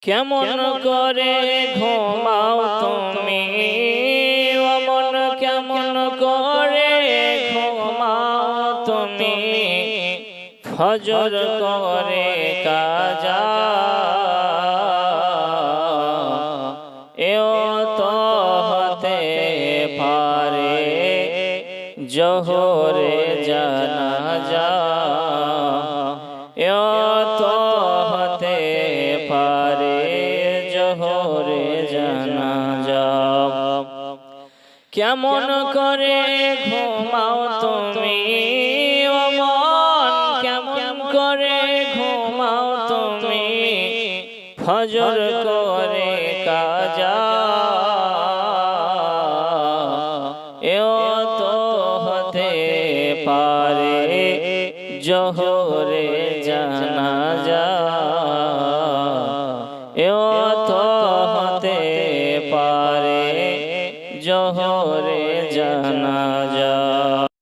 কেমন করে ঘুমাও তুমি ও মন, কেমন করে ঘুমাও তুমি ফজর করে কাজা। এও তো হতে পারে জোহরে জানাজা, এও তো হতে পারে জোহরে জানাজা। কেমন করে ঘুমাও তুমি ও মন, কেমন করে ঘুমাও তুমি ফজর করে কাজা। এও তো হতে পারে জোহরে জানাজা, এও তো হতে পারে জোহরে